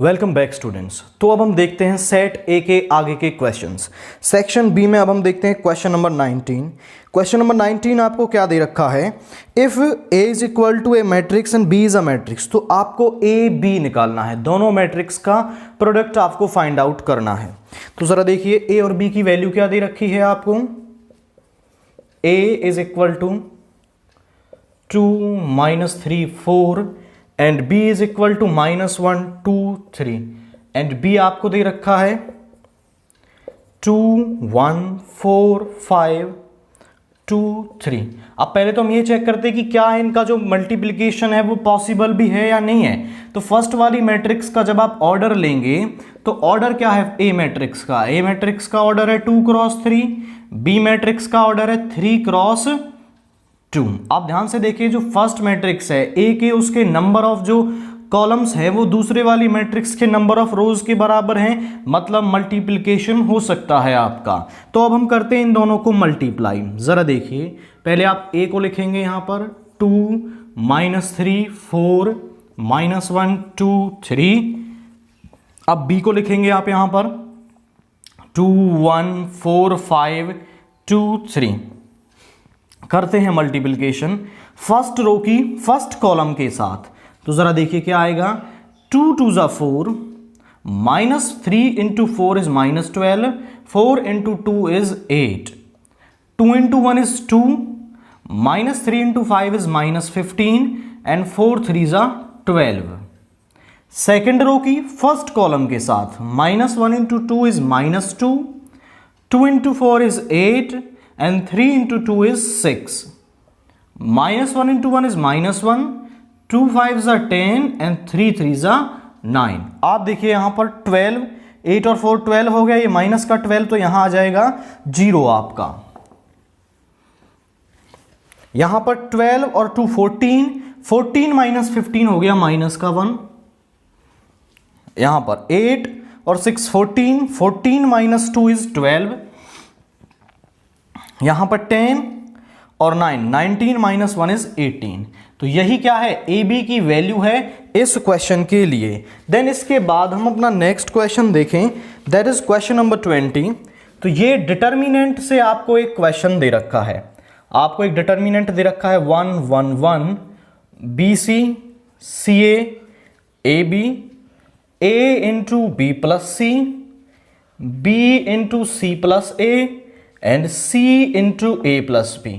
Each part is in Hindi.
Welcome back students. तो अब हम देखते हैं सेट ए के आगे के क्वेश्चंस। सेक्शन बी में अब हम देखते हैं क्वेश्चन नंबर 19। क्वेश्चन नंबर 19 आपको क्या दे रखा है, if A is equal to a matrix and B is a matrix. तो आपको ए बी निकालना है, दोनों मैट्रिक्स का प्रोडक्ट आपको फाइंड आउट करना है। तो जरा देखिए ए और बी की वैल्यू क्या दे रखी है आपको। A is equal to 2 -3 4 and b is equal to -1 2 3 and b आपको दे रखा है 2 1 4 5 2 3। अब पहले तो हम ये चेक करते हैं कि क्या इनका जो मल्टीप्लिकेशन है वो पॉसिबल भी है या नहीं है। तो फर्स्ट वाली मैट्रिक्स का जब आप ऑर्डर लेंगे तो ऑर्डर क्या है ए मैट्रिक्स का, ए मैट्रिक्स का ऑर्डर है 2 क्रॉस 3, बी मैट्रिक्स का ऑर्डर है 3 क्रॉस 2। आप ध्यान से देखिए, जो फर्स्ट मैट्रिक्स है ए के उसके नंबर ऑफ जो कॉलम्स है वो दूसरे वाली मैट्रिक्स के नंबर ऑफ रोज के बराबर हैं, मतलब मल्टीप्लिकेशन हो सकता है आपका। तो अब हम करते हैं इन दोनों को मल्टीप्लाई। जरा देखिए, पहले आप ए को लिखेंगे यहां पर 2 -3 4 -1 2 3। अब बी को लिखेंगे आप यहां पर 2 1 4 5 2 3। करते हैं मल्टीप्लिकेशन फर्स्ट रो की फर्स्ट कॉलम के साथ। तो जरा देखिए क्या आएगा, 2 2 ज़ा 4, -3 into 4 is -12, 4 into 2 is 8, 2 into 1 is 2, -3 into 5 is -15 and 4 3 ज़ा 12। सेकेंड रो की फर्स्ट कॉलम के साथ -1 into 2 is -2, 2 into 4 is 8 and 3 into 2 is 6, -1 into 1 is -1, 2 5s are 10 and 3 3s are 9। आप देखिए यहां पर 12, 8 और 4 12 हो गया, ये माइनस का 12 तो यहां आ जाएगा 0 आपका। यहां पर 12 और 2 14, 14 - 15 हो गया माइनस का 1। यहां पर 8 और 6 14, 14 - 2 इज 12। यहां पर 10 और 9, 19 - 1 इज 18। तो यही क्या है, ए बी की वैल्यू है इस क्वेश्चन के लिए। देन इसके बाद हम अपना नेक्स्ट क्वेश्चन देखें, दैट इज क्वेश्चन नंबर 20। तो ये डिटर्मिनेंट से आपको एक क्वेश्चन दे रखा है, आपको एक डिटर्मिनेंट दे रखा है 1 1 1 B C C A B, A into B plus C, B into C plus A and c into A plus B.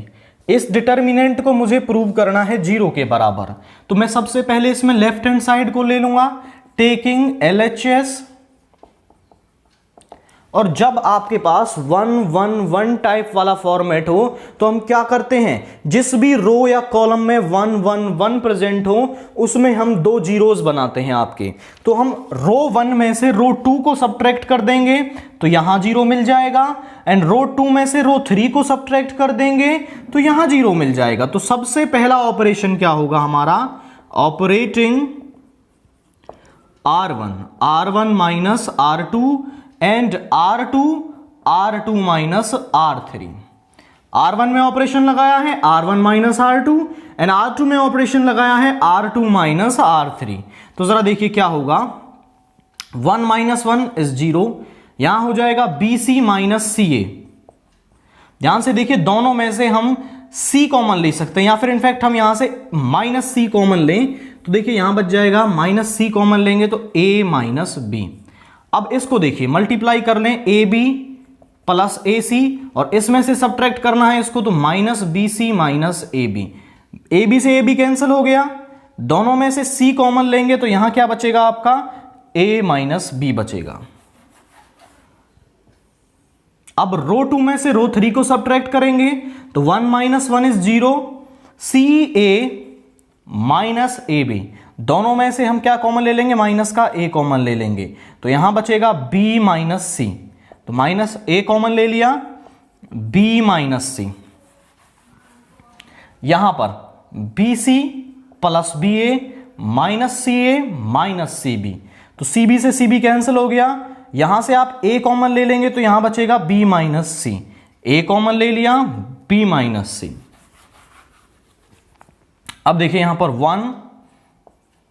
इस डिटर्मिनेंट को मुझे प्रूव करना है 0 के बराबर। तो मैं सबसे पहले इसमें लेफ्ट हैंड साइड को ले लूंगा टेकिंग LHS। और जब आपके पास 1 1 1 टाइप वाला फॉर्मेट हो तो हम क्या करते हैं, जिस भी रो या कॉलम में 1 1 1 प्रेजेंट हो उसमें हम 2 जीरोस बनाते हैं आपके। तो हम रो 1 में से रो 2 को सब्ट्रैक्ट कर देंगे तो यहां 0 मिल जाएगा, एंड रो 2 में से रो 3 को सब्ट्रैक्ट कर देंगे तो यहां 0 मिल जाएगा। तो सबसे पहला ऑपरेशन क्या होगा हमारा, operating R1 minus R2 and R2 minus R3। R1 में ऑपरेशन लगाया है R1 minus R2 and R2 में ऑपरेशन लगाया है R2 माइनस R3। तो जरा देखिए क्या होगा, 1 - 1 इज 0, यहां हो जाएगा BC माइनस CA। ध्यान से देखिए, दोनों में से हम C कॉमन ले सकते हैं, या फिर इनफैक्ट हम यहां से -C कॉमन लें तो देखिए यहां बच जाएगा -C कॉमन लेंगे तो A माइनस B। अब इसको देखिए मल्टीप्लाई कर लें, AB प्लस AC, और इसमें से सब्ट्रैक्ट करना है इसको तो -BC माइनस AB। AB से AB कैंसिल हो गया, दोनों में से C कॉमन लेंगे तो यहां क्या बचेगा आपका, A माइनस B बचेगा। अब रो 2 में से रो 3 को सब्ट्रैक्ट करेंगे तो 1 - 1 इज 0, CA माइनस AB, दोनों में से हम क्या कॉमन ले लेंगे, माइनस का A कॉमन ले लेंगे तो यहां बचेगा B माइनस C। तो माइनस A कॉमन ले लिया, B माइनस C। यहां पर BC plus BA minus CA minus CB, तो CB से CB कैंसिल हो गया, यहां से आप A कॉमन ले लेंगे तो यहां बचेगा B minus C, A common ले लिया B माइनस C। अब देखिए यहां पर 1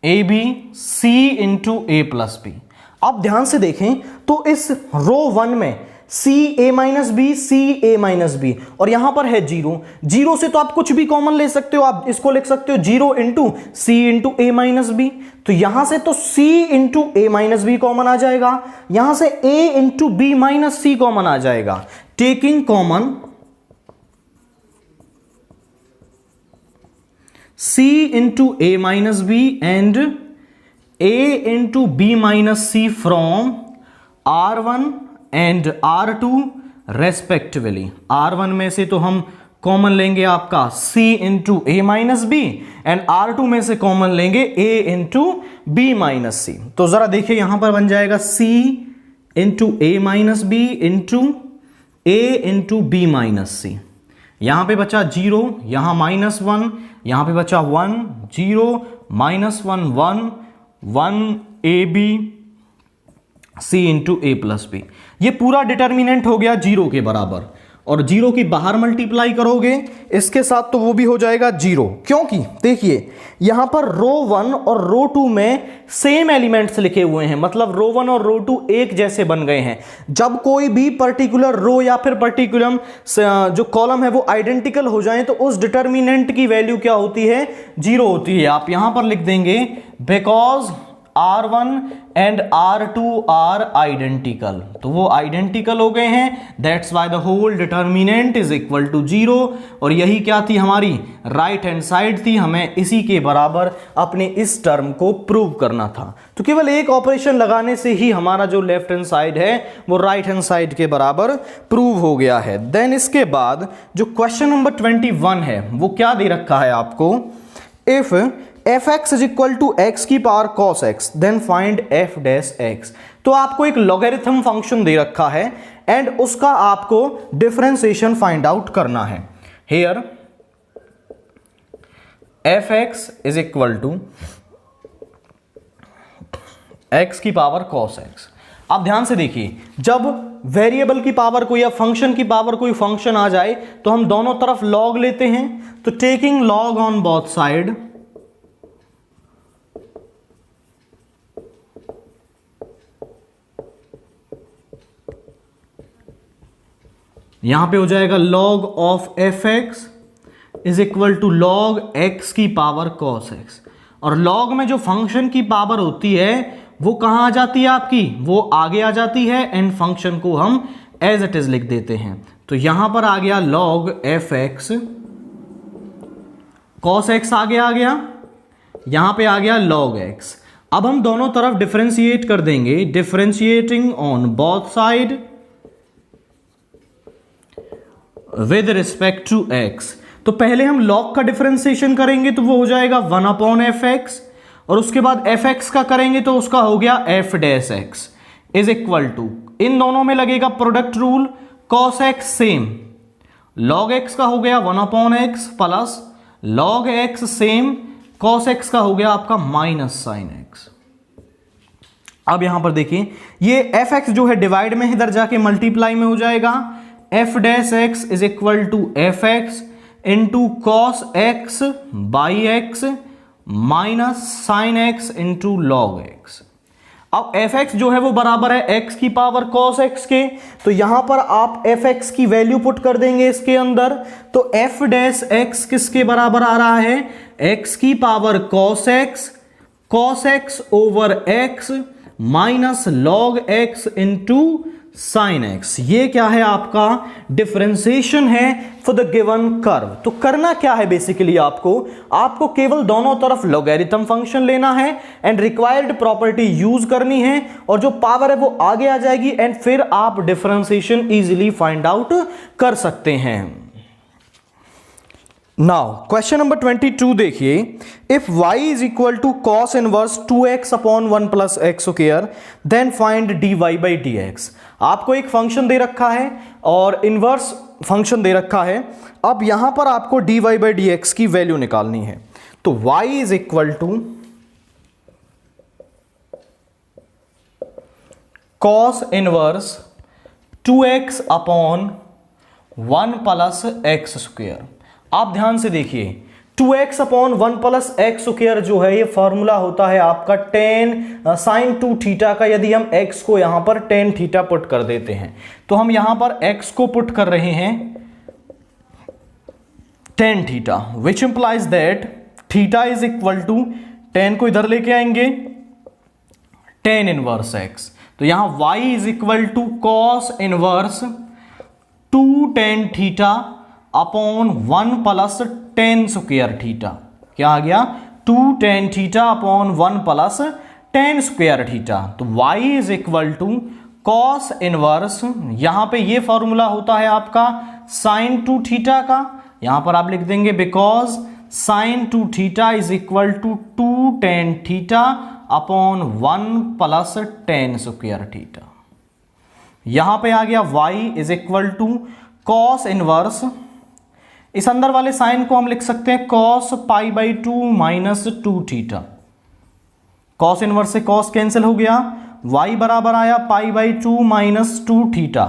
A B C into A plus B. अब ध्यान से देखें तो इस रो 1 में C A minus B, C A minus B, और यहां पर है जीरो। जीरो से तो आप कुछ भी कॉमन ले सकते हो, आप इसको लिख सकते हो जीरो इंटू सी इंटू ए माइनस बी। तो यहां से तो सी इंटू ए माइनस बी कॉमन आ जाएगा, यहां से ए इंटू बी माइनस सी कॉमन आ जाएगा। Taking common c into a minus b and a into b minus c from r1 and r2 respectively। r1 में से तो हम कॉमन लेंगे आपका c into a minus b and r2 में से कॉमन लेंगे a into b minus c। तो जरा देखिए यहां पर बन जाएगा c into a minus b into a into b minus c। यहां पे बचा 0, यहां -1, यहां पे बचा 1, 0, -1, 1, 1 A B C into A plus B. ये पूरा डिटर्मिनेंट हो गया 0 के बराबर, और 0 की बाहर मल्टीप्लाई करोगे इसके साथ तो वो भी हो जाएगा 0, क्योंकि देखिए यहां पर रो 1 और रो 2 में सेम एलिमेंट्स लिखे हुए हैं, मतलब रो 1 और रो 2 एक जैसे बन गए हैं। जब कोई भी पर्टिकुलर रो या फिर पर्टिकुलर जो कॉलम है वो आइडेंटिकल हो जाए तो उस डिटर्मिनेंट की वैल्यू क्या होती है, 0 होती है। आप यहां पर लिख देंगे because R1 and R2 are identical, तो वो आइडेंटिकल हो गए हैं, that's why the whole determinant is equal to 0। और यही क्या थी हमारी राइट हैंड साइड थी, हमें इसी के बराबर अपने इस टर्म को प्रूव करना था। तो केवल एक ऑपरेशन लगाने से ही हमारा जो लेफ्ट हैंड साइड है वो राइट हैंड साइड के बराबर प्रूव हो गया है। देन इसके बाद जो क्वेश्चन नंबर 21 है वो क्या दे रखा है आपको, if fx is equal to x की power cos x then find f dash x। तो आपको एक लॉगरिथम फंक्शन दे रखा है एंड उसका आपको डिफरेंशिएशन फाइंड आउट करना है। Here fx is equal to x की पावर cos x। आप ध्यान से देखिए, जब वेरिएबल की पावर कोई या फंक्शन की पावर कोई फंक्शन आ जाए तो हम दोनों तरफ लॉग लेते हैं। तो taking log on both side, यहां पे हो जाएगा log of F x is equal to log X की पावर cos x। और log में जो फंक्शन की पावर होती है वो कहां आ जाती है आपकी, वो आगे आ जाती है एंड फंक्शन को हम एज इट इज लिख देते हैं। तो यहां पर आ गया log F x, cos x आगे आ गया, यहां पे आ गया log x। अब हम दोनों तरफ डिफरेंशिएट कर देंगे, differentiating on both side with respect to x। तो पहले हम log का डिफरेंशिएशन करेंगे तो वो हो जाएगा 1 अपॉन एफ एक्स, और उसके बाद एफ एक्स का करेंगे तो उसका हो गया f dash x is equal to, इन दोनों में लगेगा product rule, cos x same, log x का हो गया 1 upon x plus log x same, cos x का हो गया आपका माइनस साइन x। अब यहां पर देखिए ये एफ एक्स जो है डिवाइड में इधर जाके मल्टीप्लाई में हो जाएगा, F dash x is equal to F X into cos X by X minus sine X into log X. अब एफ एक्स जो है वो बराबर है एक्स की पावर कॉस एक्स के, तो यहां पर आप एफ एक्स की वैल्यू पुट कर देंगे इसके अंदर। तो एफ डैश एक्स किसके बराबर आ रहा है, एक्स की power cos x over x minus log x into sine x. ये क्या है आपका डिफरेंशिएशन है फॉर द गिवन कर्व। तो करना क्या है बेसिकली, आपको केवल दोनों तरफ लॉगरिथम फंक्शन लेना है एंड रिक्वायर्ड प्रॉपर्टी यूज करनी है, और जो पावर है वो आगे आ जाएगी एंड फिर आप डिफरेंशिएशन इजीली फाइंड आउट कर सकते हैं। नाउ क्वेश्चन नंबर 22 देखिए, if y is equal to cos inverse 2x upon 1 plus X square then find dy by dx। आपको एक फंक्शन दे रखा है और इनवर्स फंक्शन दे रखा है। अब यहां पर आपको dy बाई dx की वैल्यू निकालनी है। तो y is equal to cos inverse 2x upon 1 plus X square. आप ध्यान से देखिए 2x upon 1 plus X square जो है ये फॉर्मूला होता है आपका टेन साइन 2 थीटा का। यदि हम x को यहां पर टेन थीटा पुट कर देते हैं तो हम यहां पर x को पुट कर रहे हैं tan theta, which implies that theta is equal to tan को इधर लेके आएंगे टेन इनवर्स x, तो यहां y is equal to cos inverse 2 tan theta upon 1 plus tan square theta. क्या आ गया 2 tan theta upon 1 plus tan square theta. तो y is equal to cos inverse, यहां पे ये फॉर्मूला होता है आपका साइन 2 थीटा का, यहां पर आप लिख देंगे because sine 2 theta is equal to 2 tan theta upon 1 plus tan square theta. यहां पे आ गया y is equal to cos inverse, इस अंदर वाले साइन को हम लिख सकते हैं cos pi by 2 minus 2 theta. Cos inverse से कॉस कैंसिल हो गया, y बराबर आया pi by 2 minus 2 theta.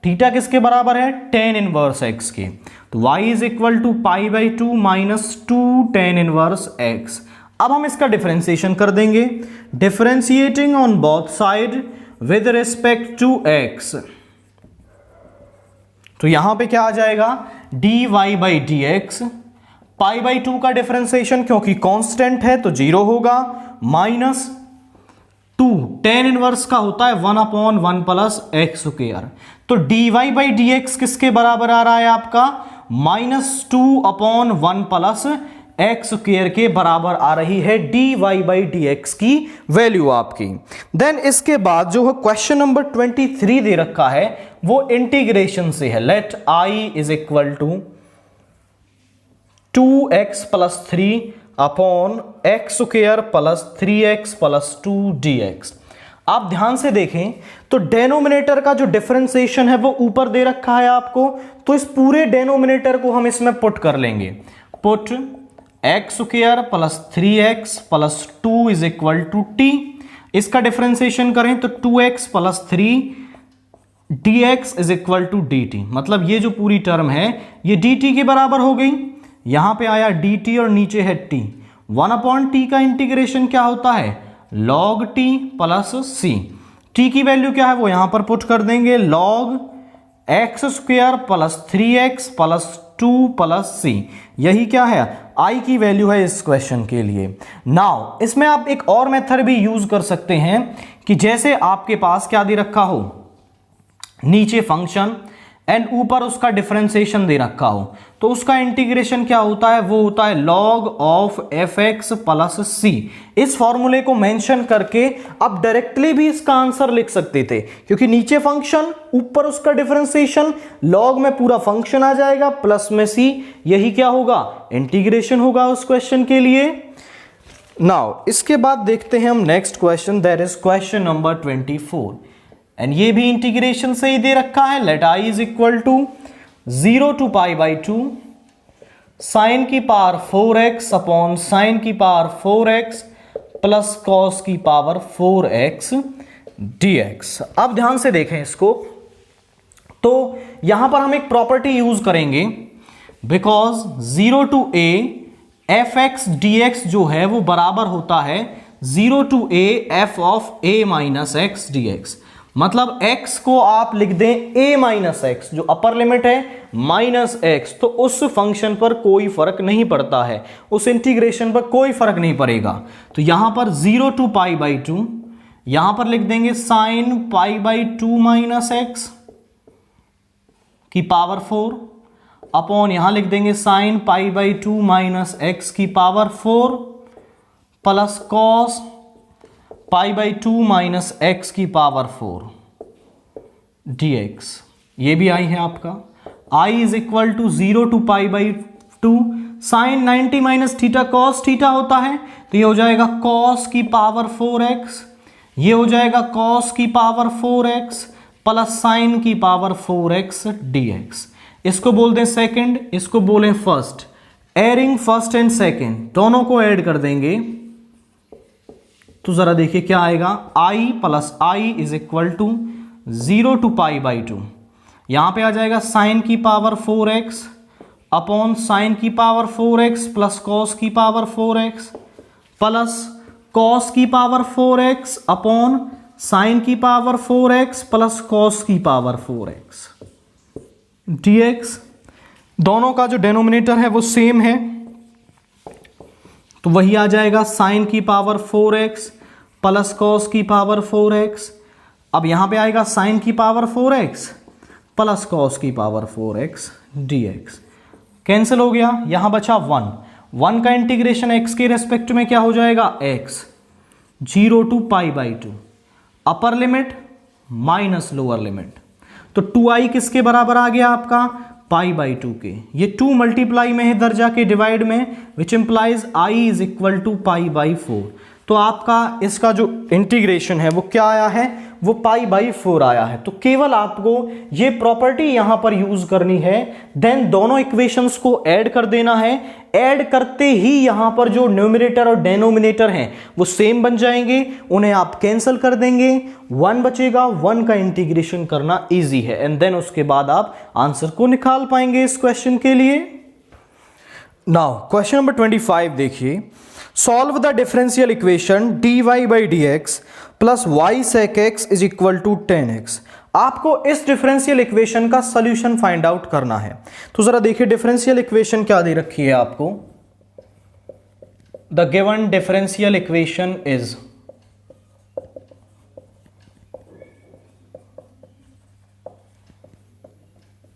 Theta किसके बराबर है टेन इनवर्स x के, तो y is equal to pi by 2 minus 2 tan inverse x। अब हम इसका डिफरेंशिएशन कर देंगे, differentiating on both side with respect to x, तो यहां पे क्या आ जाएगा dy by D X, pi by 2 का डिफरेंशिएशन क्योंकि कांस्टेंट है तो 0 होगा, माइनस 2 टेन इनवर्स का होता है 1 अपॉन 1 प्लस एक्स स्क्वायर, तो dy बाई डी एक्स किसके बराबर आ रहा है आपका minus 2 upon 1 plus X square के बराबर आ रही है dy बाई डी एक्स की वैल्यू आपकी। देन इसके बाद जो है क्वेश्चन नंबर 23 दे रखा है वो इंटीग्रेशन से है। Let i is equal to 2x plus 3 upon X square plus 3x plus 2 dx। आप ध्यान से देखें तो डेनोमिनेटर का जो डिफरेंशिएशन है वो ऊपर दे रखा है आपको, तो इस पूरे डेनोमिनेटर को हम इसमें पुट कर लेंगे, put X square plus 3x plus 2 is equal to t। इसका डिफरेंशिएशन करें तो 2x plus 3 dx is equal to dt, मतलब ये जो पूरी टर्म है ये dt के बराबर हो गई। यहां पे आया dt और नीचे है t, 1 अपॉन t का इंटीग्रेशन क्या होता है log t plus c। t की वैल्यू क्या है वो यहां पर पुट कर देंगे log x square plus 3x plus 2 plus c, यही क्या है i की वैल्यू है इस क्वेश्चन के लिए। नाउ इसमें आप एक और मेथड भी यूज कर सकते हैं कि जैसे आपके पास क्या दे रखा हो नीचे फंक्शन एंड ऊपर उसका डिफरेंशिएशन दे रखा हो, तो उसका इंटीग्रेशन क्या होता है वो होता है log of fx plus c। इस फॉर्मूले को मेंशन करके आप डायरेक्टली भी इसका आंसर लिख सकते थे, क्योंकि नीचे फंक्शन ऊपर उसका डिफरेंशिएशन, log में पूरा फंक्शन आ जाएगा प्लस में c, यही क्या होगा इंटीग्रेशन होगा उस क्वेश्चन के लिए। नाउ इसके बाद देखते हैं हम next question, that is question number 24 and ये भी इंटीग्रेशन से ही दे रखा है। Let i is equal to 0 to pi by 2 sine की पावर 4x अपॉन साइन की पावर 4x प्लस कॉस की पावर 4x dx। अब ध्यान से देखें इसको, तो यहां पर हम एक प्रॉपर्टी यूज करेंगे, because 0 to a fx dx जो है वो बराबर होता है 0 to a f of a minus x dx। मतलब x को आप लिख दें a माइनस एक्स, जो अपर लिमिट है माइनस x, तो उस फंक्शन पर कोई फर्क नहीं पड़ता है, उस इंटीग्रेशन पर कोई फर्क नहीं पड़ेगा। तो यहां पर 0 टू पाई बाई 2, यहां पर लिख देंगे sine pi by 2 minus x की पावर 4 अपॉन यहां लिख देंगे sine pi by 2 minus x की power 4 plus cos pi by 2 minus x की पावर 4 dx। ये भी आई है आपका। i is equal to 0 to pi by 2 sine 90 minus theta cos theta होता है, तो ये हो जाएगा कॉस की पावर 4x, ये हो जाएगा कॉस की पावर 4x प्लस साइन की पावर 4x dx। इसको बोल दें सेकंड, इसको बोलें first, adding first and second दोनों को ऐड कर देंगे तो जरा देखिए क्या आएगा, i plus I is equal to 0 to pi by 2, यहां पे आ जाएगा साइन की पावर 4x अपॉन साइन की पावर 4x प्लस कॉस की पावर 4x प्लस कॉस की पावर 4x अपॉन साइन की पावर 4x प्लस कॉस की पावर 4x dx। दोनों का जो डेनोमिनेटर है वो सेम है, तो वही आ जाएगा साइन की पावर 4x प्लस कॉस की पावर 4x। अब यहां पे आएगा साइन की पावर 4x प्लस कॉस की पावर 4x dx। कैंसिल हो गया, यहां बचा 1 का इंटीग्रेशन x के रेस्पेक्ट में क्या हो जाएगा, x 0 to pi by 2, upper limit minus lower limit, तो 2i किसके बराबर आ गया आपका, पाई बाई 2 के। ये 2 मल्टीप्लाई में है इधर जाके डिवाइड में, which implies i is equal to pi by 4। तो आपका इसका जो इंटीग्रेशन है वो क्या आया है, वो पाई बाई 4 आया है। तो केवल आपको ये प्रॉपर्टी यहां पर यूज करनी है, देन दोनों इक्वेशंस को ऐड कर देना है। ऐड करते ही यहां पर जो न्यूमरेटर और डेनोमिनेटर हैं वो सेम बन जाएंगे, उन्हें आप कैंसिल कर देंगे, 1 बचेगा। 1 का इंटीग्रेशन करना इजी है एंड देन उसके बाद आप आंसर को निकाल पाएंगे इस क्वेश्चन के लिए। नाउ क्वेश्चन नंबर 25 देखिए, solve the differential equation dy by D x plus y sec x is equal to 10x। आपको इस डिफरेंशियल इक्वेशन का सॉल्यूशन फाइंड आउट करना है। तो जरा देखिए डिफरेंशियल इक्वेशन क्या दे रखी है आपको, the given differential equation is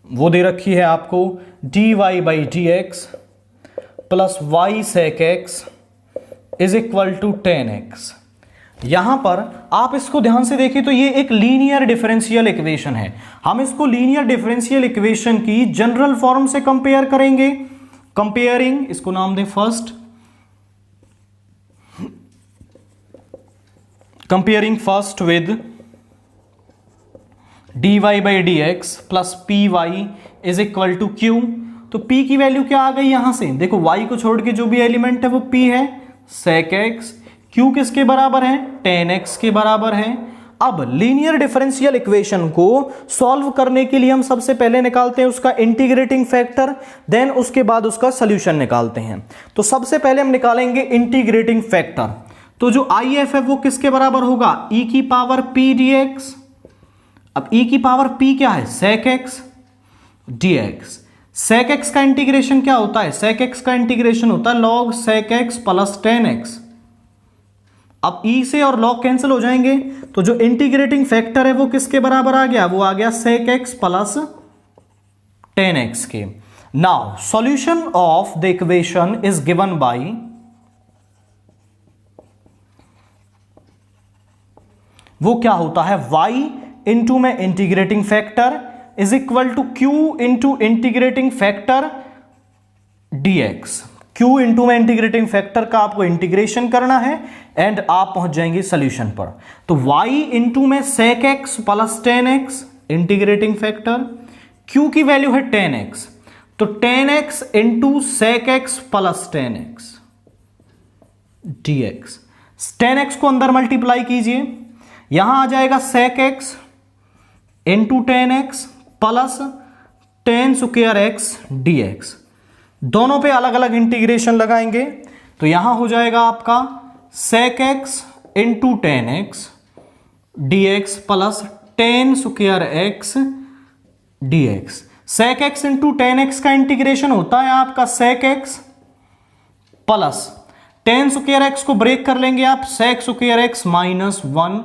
वो दे रखी है आपको dy by D x plus y sec x is equal to 10x। यहां पर आप इसको ध्यान से देखिए तो ये एक लीनियर डिफरेंशियल इक्वेशन है। हम इसको लीनियर डिफरेंशियल इक्वेशन की जनरल फॉर्म से कंपेयर करेंगे। कंपेयरिंग, इसको नाम दें first, comparing first with dy by D x plus p y is equal to q. तो p की वैल्यू क्या आ गई यहां से, देखो y को छोड़ के जो भी एलिमेंट है वो p है, sec x, q किसके बराबर है, 10x के बराबर है। अब लीनियर डिफरेंशियल इक्वेशन को सॉल्व करने के लिए हम सबसे पहले निकालते हैं उसका इंटीग्रेटिंग फैक्टर, देन उसके बाद उसका सॉल्यूशन निकालते हैं। तो सबसे पहले हम निकालेंगे इंटीग्रेटिंग फैक्टर। तो जो IF है वो किसके बराबर होगा, e की पावर p dx। अब e की पावर p क्या है, sec x dx। sec x का इंटीग्रेशन क्या होता है, sec x का इंटीग्रेशन होता है log sec x plus 10x। अब e से और log कैंसिल हो जाएंगे, तो जो इंटीग्रेटिंग फैक्टर है वो किसके बराबर आ गया, वो आ गया sec x प्लस 10x के। Now solution of the equation is given by वो क्या होता है, y इंटू में integrating factor is equal to q into integrating factor dx। q into में इंटीग्रेटिंग फैक्टर का आपको इंटीग्रेशन करना है एंड आप पहुंच जाएंगे सॉल्यूशन पर। तो y इंटू में sec x plus 10x integrating factor, q की वैल्यू है 10x, तो 10x into sec x plus 10x dx। 10x को अंदर मल्टीप्लाई कीजिए, यहां आ जाएगा sec x into 10x plus 10 square x dx। दोनों पे अलग अलग इंटीग्रेशन लगाएंगे, तो यहां हो जाएगा आपका sec x into 10x dx plus 10 square x dx। sec x into 10x का इंटीग्रेशन होता है आपका sec x plus 10 square x को ब्रेक कर लेंगे आप, sec square x minus 1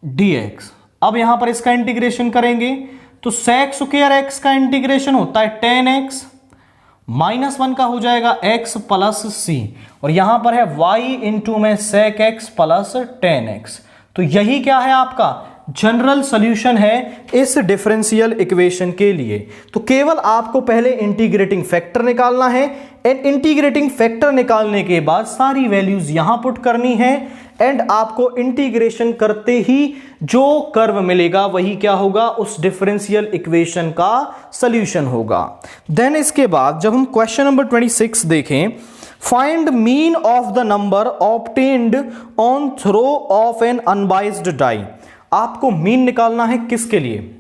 dx। अब यहां पर इसका इंटीग्रेशन करेंगे तो sec स्क्वायर x का इंटीग्रेशन होता है 10x माइनस 1 का हो जाएगा x प्लस c, और यहां पर है y इंटू में sec x प्लस 10x। तो यही क्या है आपका जनरल सॉल्यूशन है इस डिफरेंशियल इक्वेशन के लिए। तो केवल आपको पहले इंटीग्रेटिंग फैक्टर निकालना है एंड इंटीग्रेटिंग फैक्टर निकालने के बाद सारी वैल्यूज यहां पुट करनी है एंड आपको इंटीग्रेशन करते ही जो कर्व मिलेगा वही क्या होगा, उस डिफरेंशियल इक्वेशन का सॉल्यूशन होगा। देन इसके बाद जब हम क्वेश्चन नंबर 26 देखें, find mean of the number obtained on throw of an unbiased die. आपको मीन निकालना है किसके लिए,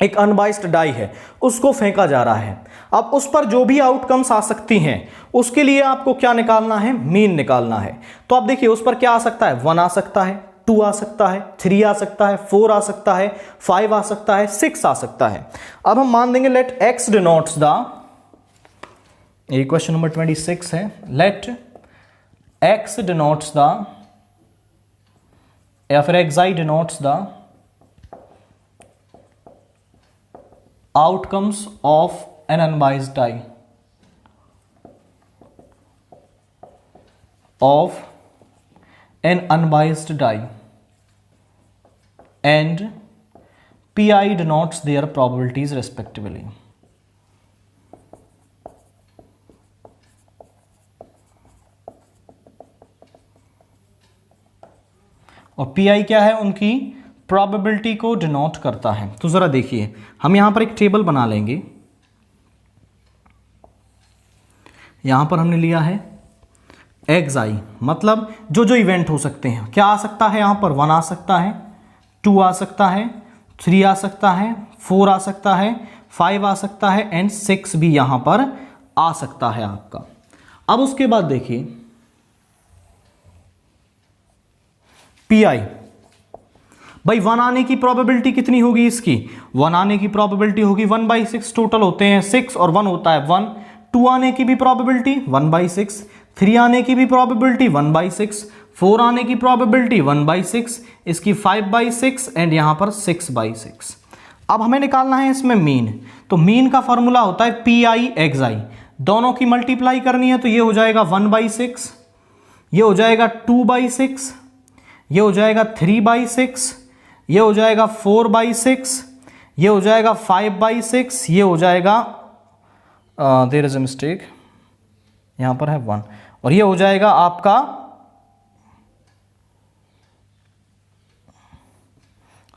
एक अनबाइस्ड डाई है उसको फेंका जा रहा है। अब उस पर जो भी आउटकम्स आ सकती हैं उसके लिए आपको क्या निकालना है, मीन निकालना है। तो आप देखिए उस पर क्या आ सकता है, 1 आ सकता है, 2 आ सकता है, 3 आ सकता है, 4 आ सकता है, 5 आ सकता है, 6 आ सकता है। अब हम मान देंगे लेट x डिनोट्स द, ये क्वेश्चन नंबर 26 है, लेट x डिनोट्स द, या फिर xi denotes the outcomes of an unbiased die and pi denotes their probabilities respectively। और pi क्या है, उनकी प्रोबेबिलिटी को डिनोट करता है। तो जरा देखिए हम यहां पर एक टेबल बना लेंगे। यहां पर हमने लिया है xi, मतलब जो जो इवेंट हो सकते हैं, क्या आ सकता है यहां पर, 1 आ सकता है, 2 आ सकता है, 3 आ सकता है, 4 आ सकता है, 5 आ सकता है एंड 6 भी यहां पर आ सकता है आपका। अब उसके बाद देखिए pi, भाई 1 आने की प्रोबेबिलिटी कितनी होगी इसकी, 1 आने की प्रोबेबिलिटी होगी 1/6, टोटल होते हैं 6 और 1 होता है 1। 2 आने की भी प्रोबेबिलिटी 1/6, 3 आने की भी प्रोबेबिलिटी 1/6, 4 आने की प्रोबेबिलिटी 1/6, इसकी 5/6 एंड यहां पर 6/6। अब हमें निकालना है इसमें मीन। तो मीन का फॉर्मूला होता है pi xi, दोनों की मल्टीप्लाई करनी है तो ये हो जाएगा 1/6, ये हो जाएगा 2/6, ये हो जाएगा 3/6, ये हो जाएगा 4/6, ये हो जाएगा 5/6, ये हो जाएगा देयर इज अ मिस्टेक, यहां पर है 1, और ये हो जाएगा आपका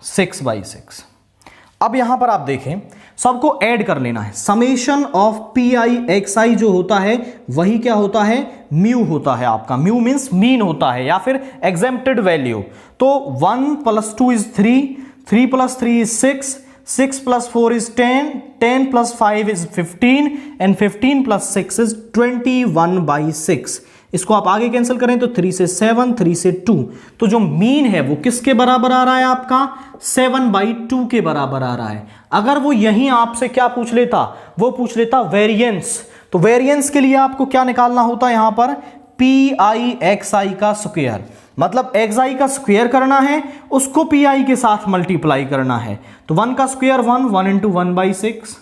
6/6। अब यहां पर आप देखें सबको ऐड कर लेना है। समेशन ऑफ pi xi जो होता है वही क्या होता है, म्यू होता है आपका। म्यू मींस मीन होता है या फिर एग्जेम्प्टेड वैल्यू। तो 1 + 2 is 3, 3 + 3 is 6, 6 + 4 is 10, 10 + 5 is 15 and 15 + 6 is 21/6। इसको आप आगे कैंसिल करें तो 3 से 7, 3 से 2, तो जो मीन है वो किसके बराबर आ रहा है आपका, 7/2 के बराबर आ रहा है। अगर वो यहीं आपसे क्या पूछ लेता, वो पूछ लेता वेरिएंस, तो वेरिएंस के लिए आपको क्या निकालना होता है, यहां पर pi xi का स्क्वायर, मतलब xi का स्क्वायर करना है, उसको pi के साथ मल्टीप्लाई करना है। तो 1 का स्क्वायर 1, 1 × 1/6,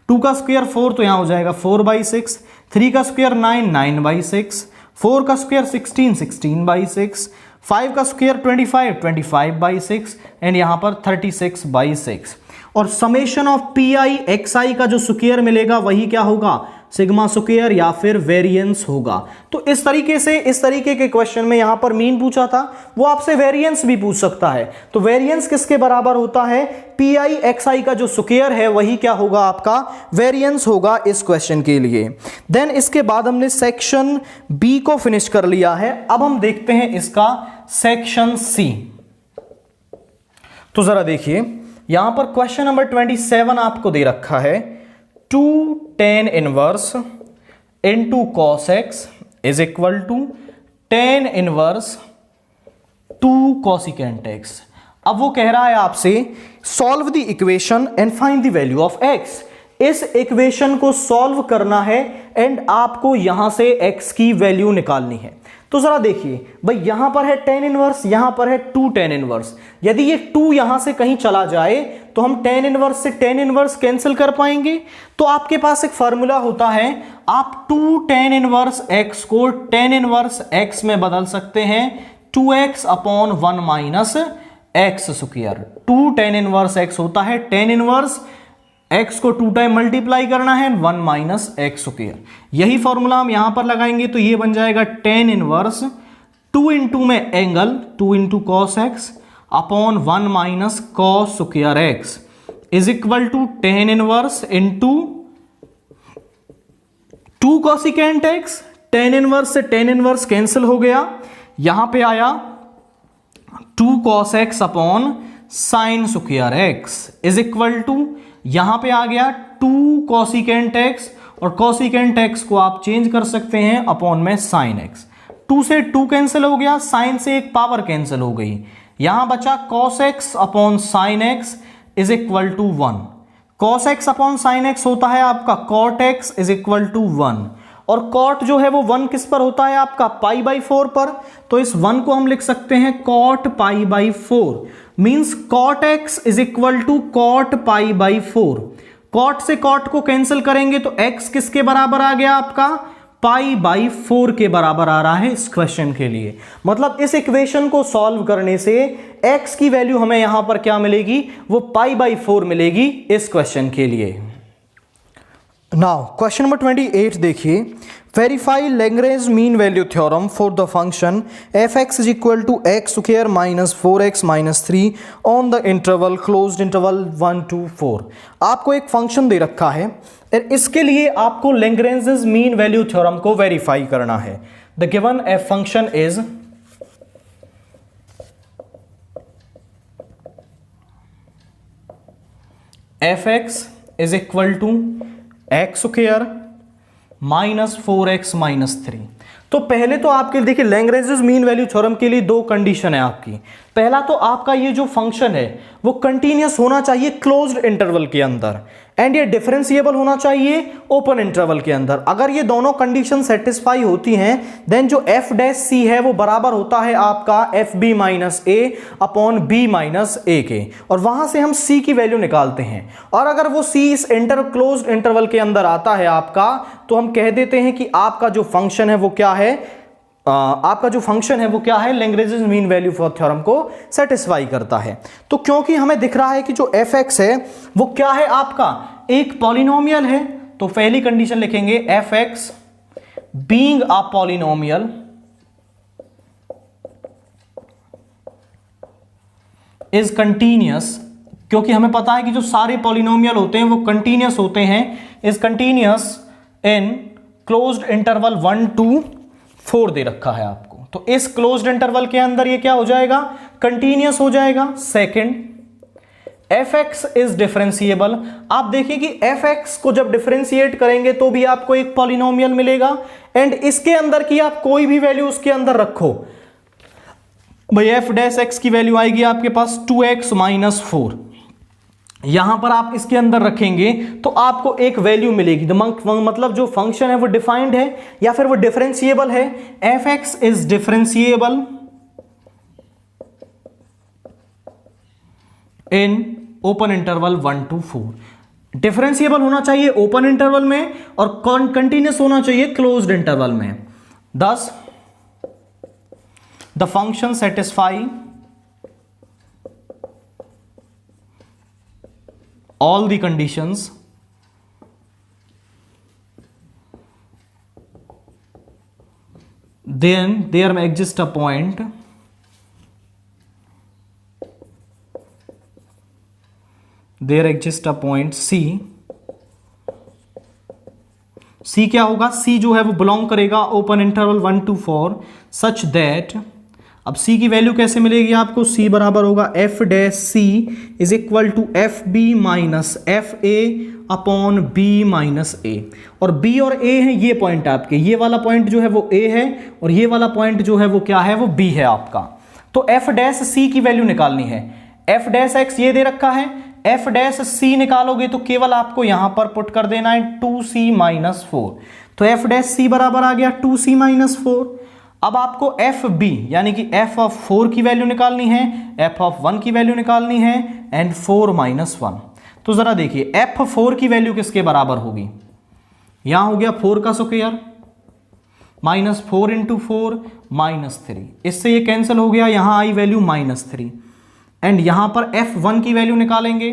2 का स्क्वायर 4 तो यहां हो जाएगा 4/6, 3 का स्क्वायर 9, 9/6, 4 का स्क्वायर 16, 16/6, 5 का स्क्वायर 25, 25/6 एंड यहां पर 36/6। और समेशन ऑफ pi xi का जो स्क्वायर मिलेगा वही क्या होगा, सिग्मा स्क्वायर या फिर वेरिएंस होगा। तो इस तरीके से, इस तरीके के क्वेश्चन में यहां पर मीन पूछा था, वो आपसे वेरिएंस भी पूछ सकता है। तो वेरिएंस किसके बराबर होता है, pi xi का जो स्क्वायर है वही क्या होगा आपका, वेरिएंस होगा इस क्वेश्चन के लिए। देन इसके बाद हमने सेक्शन बी को फिनिश कर लिया है। अब हम देखते हैं इसका सेक्शन सी। तो जरा देखिए यहां पर क्वेश्चन नंबर 27 आपको दे रखा है, 2 tan inverse into cos x is equal to tan inverse 2 cosecant x। अब वो कह रहा है आपसे solve the equation and find the value of x। इस इक्वेशन को सॉल्व करना है एंड आपको यहां से x की वैल्यू निकालनी है। तो जरा देखिए भाई यहां पर है tan इनवर्स, यहां पर है 2 tan इनवर्स। यदि ये 2 यहां से कहीं चला जाए तो हम tan इनवर्स से tan इनवर्स कैंसिल कर पाएंगे। तो आपके पास एक फॉर्मूला होता है, आप 2 tan इनवर्स x को tan इनवर्स x में बदल सकते हैं, 2x/1 - x square. 2 tan inverse x होता है, tan इनवर्स x को 2 टाइम मल्टीप्लाई करना है 1 - x स्क्वायर। यही फॉर्मूला हम यहां पर लगाएंगे तो ये बन जाएगा tan इनवर्स 2 × में angle 2 × cos x upon 1 - cos square x is equal to tan inverse into 2 cosecant x। tan inverse से tan इनवर्स कैंसिल हो गया, यहां पे आया 2 cos x upon sin square x is equal to, यहां पे आ गया टू कॉसिकेंट एक्स, और कॉसिकेंट एक्स को आप चेंज कर सकते हैं अपॉन में साइन एक्स। 2 से 2 कैंसिल हो गया, साइन से एक पावर कैंसिल हो गई, यहां बचा cos x upon sine x is equal to 1। cos x upon sine x होता है आपका cot x is equal to 1, और cot जो है वो 1 किस पर होता है आपका पाई बाई 4 पर, तो इस 1 को हम लिख सकते हैं cot pi by 4, means cot x is equal to cot pi by 4। cot से cot को कैंसिल करेंगे तो x किसके बराबर आ गया आपका, पाई बाई 4 के बराबर आ रहा है इस क्वेश्चन के लिए। मतलब इस इक्वेशन को सॉल्व करने से x की वैल्यू हमें यहां पर क्या मिलेगी, वो पाई बाई 4 मिलेगी इस क्वेश्चन के लिए। नाउ क्वेश्चन नंबर 28 देखिए, verify Lagrange mean value theorem for the function f x is equal to x square minus 4x minus 3 on the interval closed interval 1 to 4। आपको एक फंक्शन दे रखा है और इसके लिए आपको लैग्रेंज मीन वैल्यू थ्योरम को वेरीफाई करना है। The given f function is f x is equal to x square minus 4x minus 3। तो पहले तो आपके देखिए लैग्रेंज मीन वैल्यू थ्योरम के लिए दो कंडीशन है आपकी। पहला तो आपका ये जो फंक्शन है वो कंटिन्यूअस होना चाहिए क्लोज्ड इंटरवल के अंदर, एंड ये डिफरेंशिएबल होना चाहिए ओपन इंटरवल के अंदर। अगर ये दोनों कंडीशन सेटिस्फाई होती हैं देन जो एफ डैश सी है वो बराबर होता है आपका एफ बी माइनस ए अपॉन बी माइनस ए के, और वहां से हम सी की वैल्यू निकालते हैं। और अगर वो सी इस क्लोज्ड इंटरवल के अंदर आता है आपका, तो हम कह देते हैं कि आपका जो फंक्शन है वो क्या है, आपका जो फंक्शन है वो क्या है, Lagrange mean value for theorem को सेटिस्फाई करता है। तो क्योंकि हमें दिख रहा है कि जो एफ एक्स है वो क्या है आपका, एक पॉलिनोमियल है, तो पहली कंडीशन लिखेंगे F x being a polynomial is continuous, क्योंकि हमें पता है कि जो सारे पॉलिनोमियल होते हैं वो कंटिन्यूअस होते हैं, is continuous in closed interval 1 to 4 दे रखा है आपको। तो इस क्लोज्ड इंटरवल के अंदर ये क्या हो जाएगा, कंटिन्यूअस हो जाएगा। Second, F x is differentiable. आप देखिए कि एफ एक्स को जब डिफरेंशिएट करेंगे तो भी आपको एक पॉलिनोमियल मिलेगा, एंड इसके अंदर की आप कोई भी वैल्यू उसके अंदर रखो, भाई एफ डैश एक्स की वैल्यू आएगी आपके पास 2x माइनस 4, यहां पर आप इसके अंदर रखेंगे तो आपको एक वैल्यू मिलेगी। मतलब जो फंक्शन है वो डिफाइंड है या फिर वो डिफरेंशिएबल है। F x is differentiable in open interval 1 to 4। Differentiable होना चाहिए ओपन इंटरवल में और कंटिन्यूअस होना चाहिए क्लोज्ड इंटरवल में। Thus the function satisfy all the conditions then there may exist a point C क्या होगा, C जो है वो बिलोंग करेगा open interval 1 to 4 such that, अब C की वैल्यू कैसे मिलेगी आपको, C बराबर होगा f dash c is equal to f b minus f a upon b minus a, और B और A है ये पॉइंट आपके, ये वाला पॉइंट जो है वो A है और ये वाला पॉइंट जो है वो क्या है, वो B है आपका। तो एफ डैश सी की वैल्यू निकालनी है, एफ डैश एक्स ये दे रखा है, एफ डैश सी निकालोगे तो केवल आपको यहां पर पुट कर देना है 2c माइनस 4, तो एफ डैश सी बराबर आ गया 2c माइनस 4। अब आपको एफ बी यानी कि एफ ऑफ 4 की वैल्यू निकालनी है, एफ ऑफ 1 की वैल्यू निकालनी है, एंड 4 माइनस 1। तो जरा देखिए एफ 4 की वैल्यू किसके बराबर होगी, यहां हो गया 4 का स्क्वायर माइनस 4 इंटू 4 माइनस 3, इससे ये कैंसिल हो गया, यहां आई वैल्यू माइनस 3, एंड यहां पर F1 की वैल्यू निकालेंगे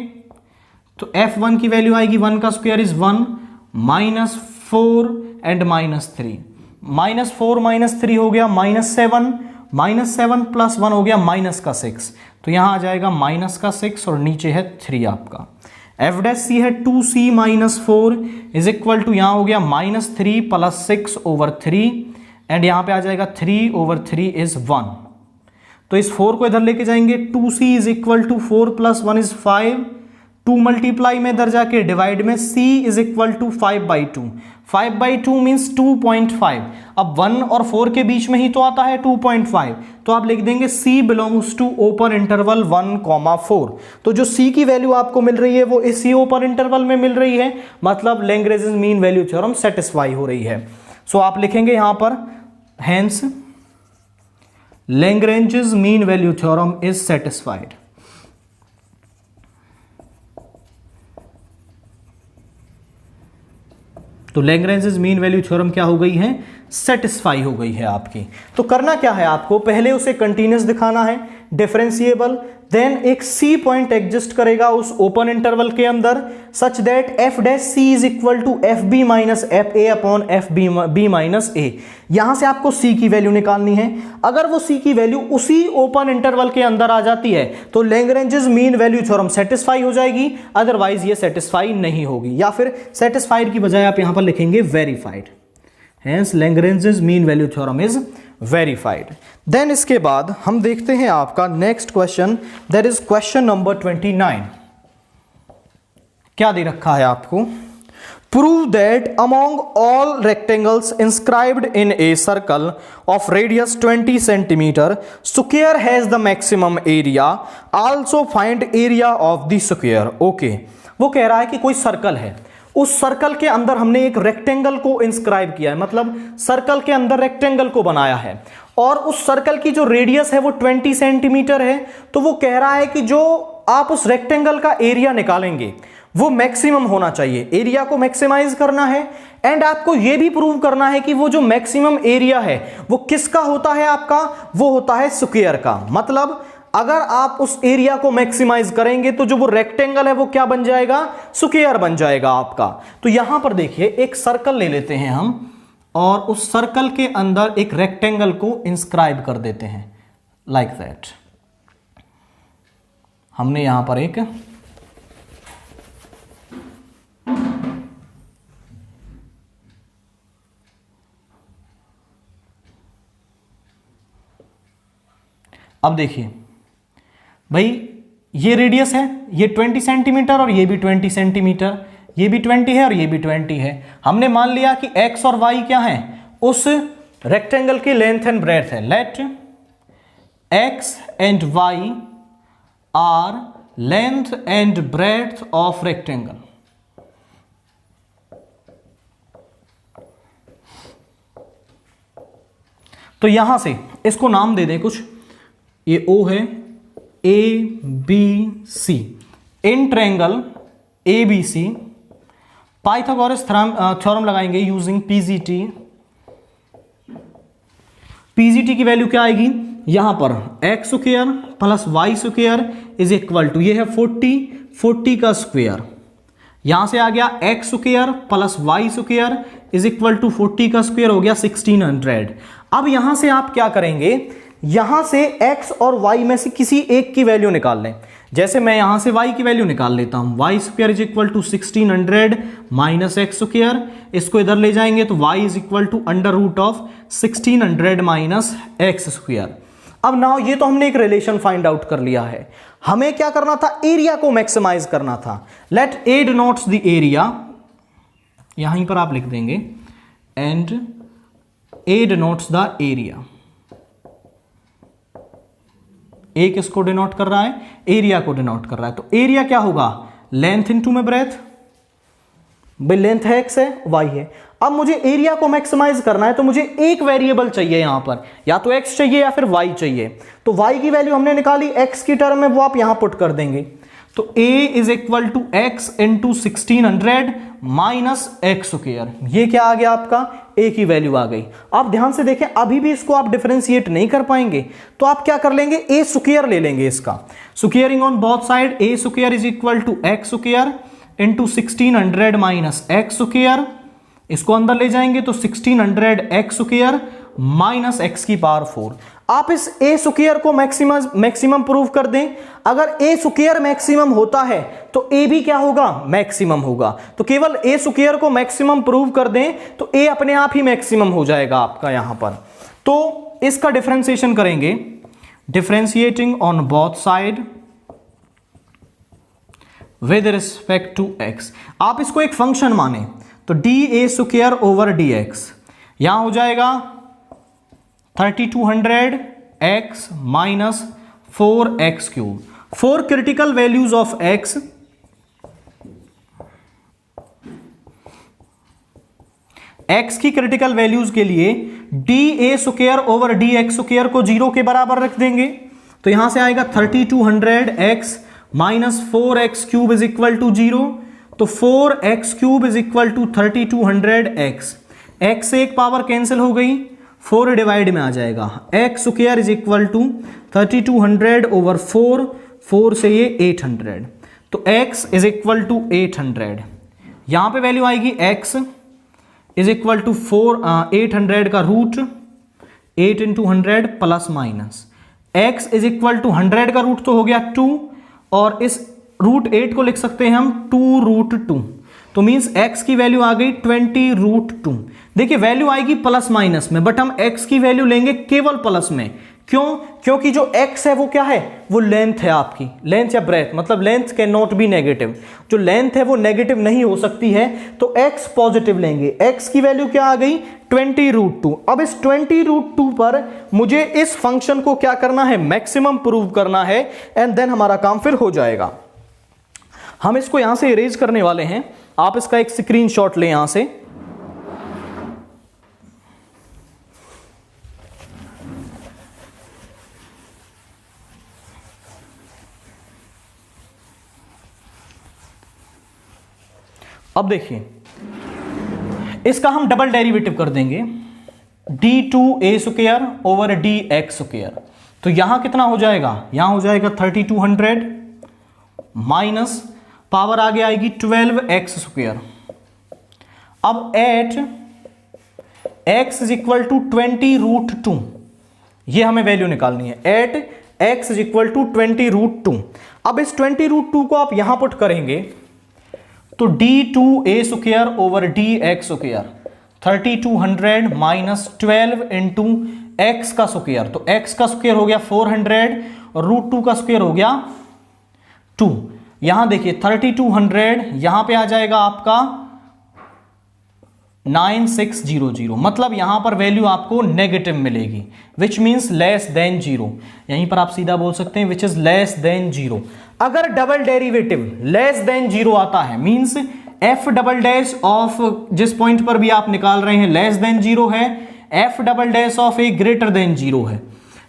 तो F1 की वैल्यू आएगी 1 का square is 1 minus 4 and minus 3, minus 4 minus 3 हो गया माइनस 7 प्लस 1 हो गया माइनस का 6, तो यहां आ जाएगा माइनस का 6 और नीचे है 3 आपका। एफ डैश सी है 2c minus 4 is equal to यहां हो गया माइनस 3 प्लस 6 ओवर 3, एंड यहां पे आ जाएगा 3 ओवर 3 इज 1, तो इस 4 को इधर लेके जाएंगे, 2c is equal to 4 plus 1 is 5 2 multiply में इधर जाके डिवाइड में, c is equal to 5/2। 5/2 means 2.5। अब 1 और 4 के बीच में ही तो आता है 2.5, तो आप लिख देंगे c belongs to open interval 1,4। तो जो c की वैल्यू आपको मिल रही है वो इसी ओपन इंटरवल में मिल रही है, मतलब Lagrange mean value theorem satisfy हो रही है। सो आप लिखेंगे यहां पर hence Lagrange mean value theorem is satisfied. तो लैग्रेंज मीन वैल्यू थ्योरम क्या हो गई है, सेटिस्फाई हो गई है आपकी। तो करना क्या है आपको, पहले उसे कंटीन्यूअस दिखाना है, डिफरेंशिएबल, देन एक सी पॉइंट एग्जिस्ट करेगा उस ओपन इंटरवल के अंदर such that f dash c is equal to f b minus f a upon f b minus a. यहां से आपको सी की वैल्यू निकालनी है। अगर वो सी की वैल्यू उसी ओपन इंटरवल के अंदर आ जाती है तो Lagrange mean value theorem satisfy हो जाएगी, अदरवाइज ये सेटिस्फाई नहीं होगी, या फिर सेटिस्फाइड की बजाय आप यहां पर लिखेंगे verified. Hence Lagrange mean value theorem is verified. Then इसके बाद हम देखते हैं आपका next question, that is question number 29। क्या दे रखा है आपको, prove that among all rectangles inscribed in a circle of radius 20 centimetre square has the maximum area, also find area of the square. Okay, वो कह रहा है कि कोई सर्कल है, उस सर्कल के अंदर हमने एक रेक्टेंगल को इंस्क्राइब किया है, मतलब सर्कल के अंदर रेक्टेंगल को बनाया है, और उस सर्कल की जो रेडियस है वो 20 सेंटीमीटर है। तो वो कह रहा है कि जो आप उस रेक्टेंगल का एरिया निकालेंगे वो मैक्सिमम होना चाहिए, एरिया को मैक्सिमाइज करना है। एंड आपको यह भी प्रूव करना है कि वो जो मैक्सिमम एरिया है वो किसका होता है, आपका वो होता है स्क्वायर का। मतलब अगर आप उस एरिया को मैक्सिमाइज करेंगे तो जो वो रेक्टेंगल है वो क्या बन जाएगा, स्क्वायर बन जाएगा आपका। तो यहां पर देखिए एक सर्कल ले लेते हैं हम और उस सर्कल के अंदर एक रेक्टेंगल को इंस्क्राइब कर देते हैं लाइक दैट। हमने यहां पर एक अब देखिए भाई ये रेडियस है, ये 20 सेंटीमीटर और ये भी 20 सेंटीमीटर, ये भी 20 है और ये भी 20 है। हमने मान लिया कि x और y क्या है, उस रेक्टेंगल की लेंथ एंड ब्रेड्थ है। Let x and y are length and breadth of rectangle. तो यहां से इसको नाम दे दें कुछ, ये O है, A B C, in triangle A B C Pythagoras theorem लगाएंगे यूजिंग पीजीटी। पीजीटी की वैल्यू क्या आएगी, यहां पर x square plus y square is equal to, ये है 40 का स्क्वायर, यहां से आ गया x square plus y square is equal to 40 का स्क्वायर हो गया 1600। अब यहां से आप क्या करेंगे, यहां से x और y में से किसी एक की वैल्यू निकाल लें। जैसे मैं यहां से y की वैल्यू निकाल लेता हूं, y square is equal to 1600 minus x square, इसको इधर ले जाएंगे तो y is equal to under root of 1600 minus x square. अब नाउ ये तो हमने एक रिलेशन फाइंड आउट कर लिया है, हमें क्या करना था, एरिया को मैक्सिमाइज करना था। Let A denotes the area, यहीं पर आप लिख देंगे and A denotes the area. A किसको डिनोट कर रहा है, एरिया को डिनोट कर रहा है। तो एरिया क्या होगा, लेंथ इनटू में ब्रेथ, भाई लेंथ है x है y है। अब मुझे एरिया को मैक्सिमाइज करना है तो मुझे एक वेरिएबल चाहिए यहां पर, या तो x चाहिए या फिर y चाहिए। तो y की वैल्यू हमने निकाली x की टर्म में, वो आप यहां पुट कर देंगे। तो a is equal to x into 1600 minus x square, ये क्या आ गया आपका, a की वैल्यू आ गई। आप ध्यान से देखें, अभी भी इसको आप डिफरेंशिएट नहीं कर पाएंगे, तो आप क्या कर लेंगे, a स्क्वायर ले लेंगे इसका, squaring on both side, a square is equal to x square into 1600 minus x square, इसको अंदर ले जाएंगे तो 1600 एक्स स्क्वायर माइनस एक्स की पावर 4। आप इस a स्क्वायर को मैक्सिमम प्रूव कर दें। अगर a स्क्वायर मैक्सिमम होता है तो a भी क्या होगा, मैक्सिमम होगा। तो केवल a स्क्वायर को मैक्सिमम प्रूव कर दें तो a अपने आप ही मैक्सिमम हो जाएगा आपका यहां पर। तो इसका डिफरेंशिएशन करेंगे, differentiating on both side, with respect to x. आप इसको एक फंक्शन माने तो d a square over d x, यहां हो जाएगा 3200 x minus 4x cube. 4 critical values of x, x की क्रिटिकल वैल्यूज के लिए d a square over d x square को 0 के बराबर रख देंगे, तो यहां से आएगा 3200 x minus 4x cube is equal to 0। तो 4x cube is equal to 3200 x, x से एक पावर कैंसिल हो गई, 4 डिवाइड में आ जाएगा, x square is equal to 3200 over 4, 4 से ये 800, तो x इज इक्वल टू 800। यहां पे वैल्यू आएगी x इज इक्वल टू 800 का root 8 into 100 plus minus, x is equal to 100 का रूट तो हो गया 2, और इस रूट 8 को लिख सकते हैं हम 2 रूट 2, तो मीन्स x की वैल्यू आ गई 20 रूट 2। देखिए वैल्यू आएगी प्लस माइनस में, बट हम x की वैल्यू लेंगे केवल प्लस में। क्यों? क्योंकि जो x है वो क्या है, वो लेंथ है आपकी, लेंथ या ब्रेथ, मतलब length can not be negative, जो लेंथ है वो नेगेटिव नहीं हो सकती है, तो x पॉजिटिव लेंगे। x की वैल्यू क्या आ गई 20 रूट 2। अब इस 20 रूट 2 पर मुझे इस फंक्शन को क्या करना है, मैक्सिमम प्रूव करना है, एंड देन हमारा काम फिर हो जाएगा। हम इसको यहां से इरेज करने वाले हैं, आप इसका एक स्क्रीनशॉट लें यहां से। अब देखिए इसका हम डबल डेरिवेटिव कर देंगे, d2a square over dx square, तो यहां कितना हो जाएगा, यहां हो जाएगा 3200 माइनस पावर आगे आएगी 12x स्क्वायर। अब at x is equal to 20 root 2, ये हमें वैल्यू निकालनी है, at x is equal to 20 root 2। अब इस 20 रूट 2 को आप यहां पुट करेंगे तो d2a square over dx square 3200 minus 12 into x का स्क्वायर, तो x का स्क्वायर हो गया 400 और रूट 2 का स्क्वायर हो गया 2। यहां देखिए 3200 यहां पे आ जाएगा आपका 9600, मतलब यहां पर वैल्यू आपको नेगेटिव मिलेगी, विच मींस लेस देन 0। यहीं पर आप सीधा बोल सकते हैं विच इज लेस देन 0। अगर डबल डेरिवेटिव लेस देन 0 आता है, means f double dash of जिस पॉइंट पर भी आप निकाल रहे हैं लेस देन 0 है, f double dash of A greater than 0 है।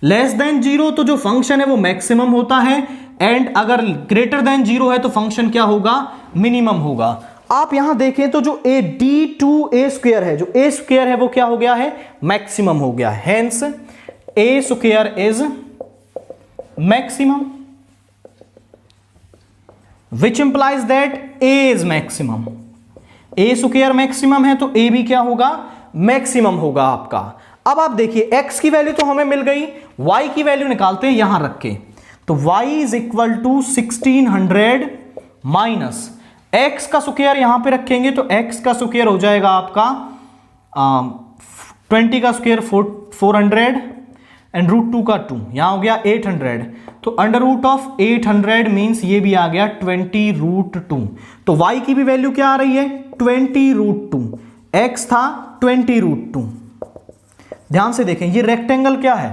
लेस देन 0 तो जो फंक्शन है वो मैक्सिमम होता है, एंड अगर ग्रेटर देन 0 है तो फंक्शन क्या होगा, मिनिमम होगा। आप यहां देखें तो जो a d2a स्क्वायर है, जो a स्क्वायर है वो क्या हो गया है, मैक्सिमम हो गया, hence a square is maximum, which implies that a is maximum. a square maximum है तो a भी क्या होगा, मैक्सिमम होगा आपका। अब आप देखिए x की वैल्यू तो हमें मिल गई, y की वैल्यू निकालते हैं यहां रख के, तो y is equal to 1600 minus x का स्क्वायर यहां पे रखेंगे तो x का स्क्वायर हो जाएगा आपका 20 का स्क्वायर 400 एंड रूट 2 का 2, यहां हो गया 800, तो अंडर रूट ऑफ 800 मींस ये भी आ गया 20 रूट 2। तो y की भी वैल्यू क्या आ रही है, 20 रूट 2, x था 20 रूट 2। ध्यान से देखें ये रेक्टेंगल क्या है,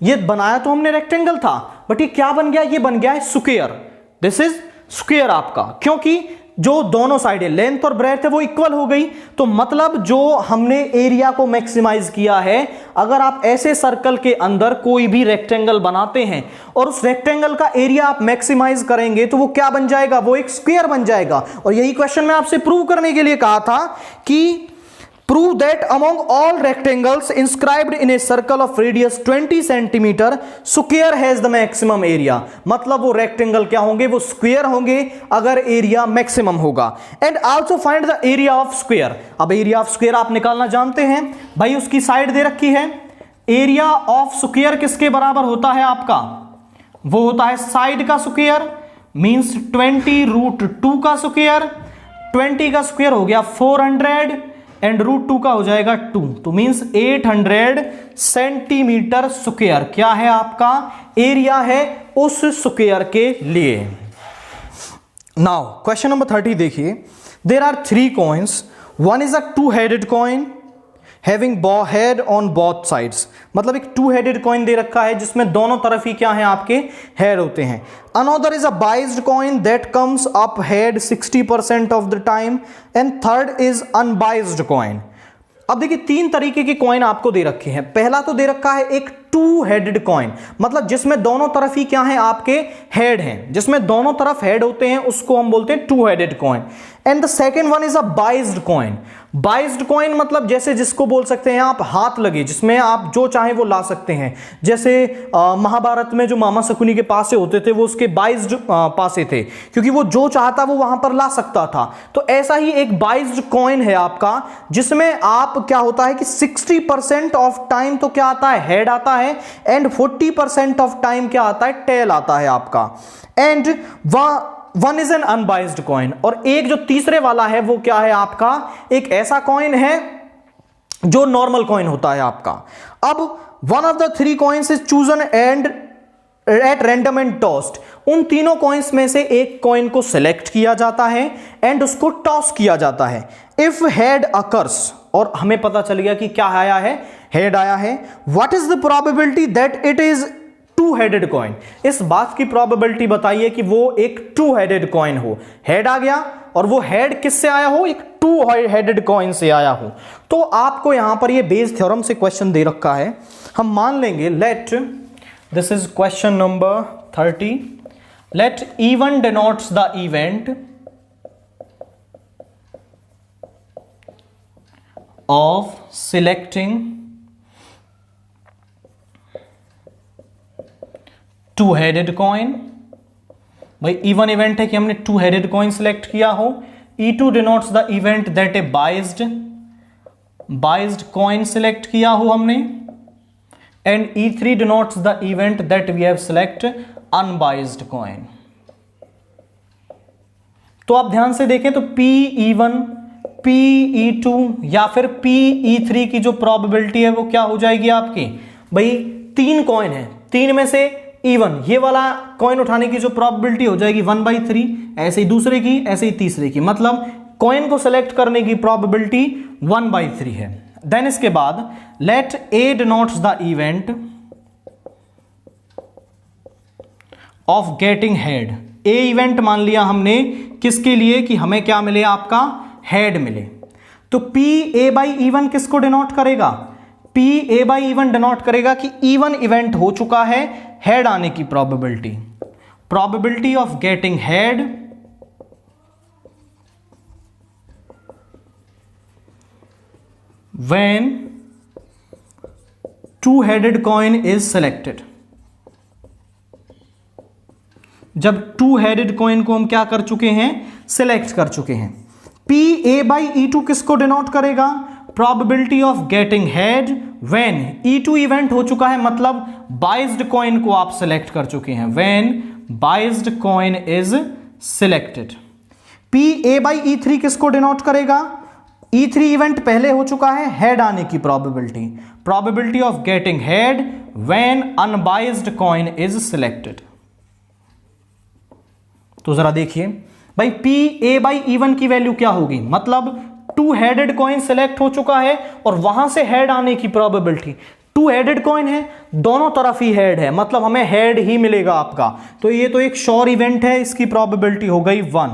ये बनाया तो हमने रेक्टेंगल था, बट ये क्या बन गया, ये बन गया है स्क्वायर। दिस इज स्क्वायर आपका, क्योंकि जो दोनों साइड है लेंथ और ब्रेथ है वो इक्वल हो गई, तो मतलब जो हमने एरिया को मैक्सिमाइज किया है। अगर आप ऐसे सर्कल के अंदर कोई भी रेक्टेंगल बनाते हैं और उस रेक्टेंगल का एरिया आप मैक्सिमाइज करेंगे तो वो क्या बन जाएगा, वो एक स्क्वायर बन जाएगा। और यही क्वेश्चन मैं आपसे प्रूव करने के लिए कहा था कि prove that among all rectangles inscribed in a circle of radius 20 cm square has the maximum area। मतलब वो रेक्टेंगल क्या होंगे, वो स्क्वायर होंगे अगर एरिया मैक्सिमम होगा। And also find the area of square. अब एरिया ऑफ स्क्वायर आप निकालना जानते हैं भाई, उसकी साइड दे रखी है। एरिया ऑफ स्क्वायर किसके बराबर होता है आपका, वो होता है साइड का स्क्वायर, मींस 20 रूट 2 का स्क्वायर, 20 का स्क्वायर हो गया 400 एंड रूट 2 का हो जाएगा 2, तो मींस 800 सेंटीमीटर स्क्वायर क्या है आपका एरिया है उस स्क्वायर के लिए। नाउ क्वेश्चन नंबर 30 देखिए, there are 3 coins, one is a two headed coin having head on both sides, मतलब एक 2-हेडेड कॉइन दे रखा है जिसमें दोनों तरफ ही क्या है आपके हेड होते हैं। Another is a biased coin that comes up head 60% of the time, and third is unbiased coin. अब देखिए 3 तरीके के कॉइन आपको दे रखे हैं। पहला तो दे रखा है एक 2-हेडेड कॉइन, मतलब जिसमें दोनों तरफ ही क्या है आपके हेड हैं, जिसमें दोनों तरफ हेड होते हैं, उसको हम बोलते हैं two headed coin. And the second one is a biased coin. Biased coin मतलब जैसे जिसको बोल सकते हैं आप हाथ लगे, जिसमें आप जो चाहे वो ला सकते हैं। जैसे महाभारत में जो मामा शकुनी के पासे होते थे वो उसके बाइज्ड पासे थे, क्योंकि वो जो चाहता वो वहां पर ला सकता था। तो ऐसा ही एक बाइज्ड कॉइन है आपका, जिसमें आप क्या होता है कि 60% ऑफ टाइम तो क्या आता है, हेड आता है, एंड 40% ऑफ टाइम क्या आता है, टेल आता है आपका। And one is an unbiased coin, और एक जो तीसरे वाला है वो क्या है आपका, एक ऐसा कॉइन है जो नॉर्मल कॉइन होता है आपका। अब one of the 3 coins is chosen and at random and tossed. उन तीनों कॉइन्स में से एक कॉइन को सिलेक्ट किया जाता है एंड उसको टॉस किया जाता है। इफ हेड अकर्स, और हमें पता चल गया कि क्या आया है, हेड आया है। What is the probability that it is two headed coin. इस बात की प्रोबेबिलिटी बताइए कि वो एक 2-हेडेड कॉइन हो। हेड आ गया और वो हेड किससे आया हो, एक 2-हेडेड कॉइन से आया हो। तो आपको यहां पर ये बेस थ्योरम से क्वेश्चन दे रखा है। हम मान लेंगे, let this is question number 30, let E1 denotes the event of selecting 2-headed coin। भाई E1 इवेंट है कि हमने 2-headed coin सिलेक्ट किया हो। E2 denotes the event that a biased coin select किया हो हमने, and E3 denotes the event that we have select unbiased coin। तो आप ध्यान से देखें तो PE1 PE2 या फिर PE3 की जो प्रोबेबिलिटी है वो क्या हो जाएगी आपकी, भाई 3 कॉइन है, 3 में से E1 ये वाला कॉइन उठाने की जो प्रोबेबिलिटी हो जाएगी 1/3, ऐसे ही दूसरे की, ऐसे ही तीसरे की, मतलब कॉइन को सेलेक्ट करने की प्रोबेबिलिटी 1/3 है। देन इसके बाद let A denotes the event of getting head. A event मान लिया हमने किसके लिए, कि हमें क्या मिले, आपका हेड मिले। तो PA/E1 किसको डिनोट करेगा, PA/E1 डिनोट करेगा कि E1 इवेंट हो चुका है, हेड आने की probability of getting head when two headed coin is selected. जब 2-हेडेड कॉइन को हम क्या कर चुके हैं, सिलेक्ट कर चुके हैं। PA/E2 किसको डिनोट करेगा, probability of getting head when E2 event हो चुका है, मतलब बाइज्ड कॉइन को आप सिलेक्ट कर चुके हैं, when biased coin is selected. PA/E3 किसको डिनोट करेगा, E3 इवेंट पहले हो चुका है, हेड आने की probability of getting head when unbiased coin is selected. तो जरा देखिए भाई PA/E1 की वैल्यू क्या होगी, मतलब 2-हेडेड कॉइन सिलेक्ट हो चुका है और वहां से हेड आने की प्रोबेबिलिटी, 2-हेडेड कॉइन है, दोनों तरफ ही हेड है, मतलब हमें हेड ही मिलेगा आपका। तो ये तो एक श्योर इवेंट है, इसकी प्रोबेबिलिटी हो गई 1।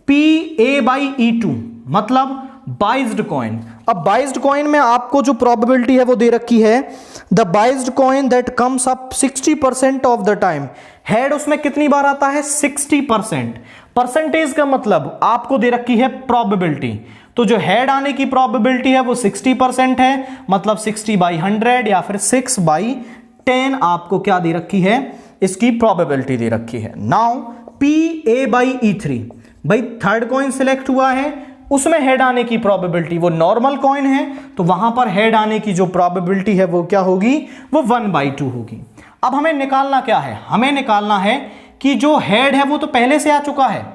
PA/E2 मतलब बाइज्ड कॉइन। अब बाइज्ड कॉइन में आपको जो प्रोबेबिलिटी है वो दे रखी है, the biased coin that comes up 60% of the time. Head उसमें कितनी बार आता है, 60%। परसेंटेज का मतलब आपको दे रखी है प्रोबेबिलिटी, तो जो हेड आने की प्रोबेबिलिटी है वो 60% है, मतलब 60/100 या फिर 6/10 आपको क्या दे रखी है, इसकी प्रोबेबिलिटी दे रखी है। नाउ PA/E3, भाई 3rd कॉइन सिलेक्ट हुआ है, उसमें हेड आने की प्रोबेबिलिटी, वो नॉर्मल कॉइन है तो वहां पर हेड आने की जो प्रोबेबिलिटी है वो क्या होगी, वो 1/2 होगी। अब हमें निकालना क्या है, हमें निकालना है कि जो हेड है वो तो पहले से आ चुका है,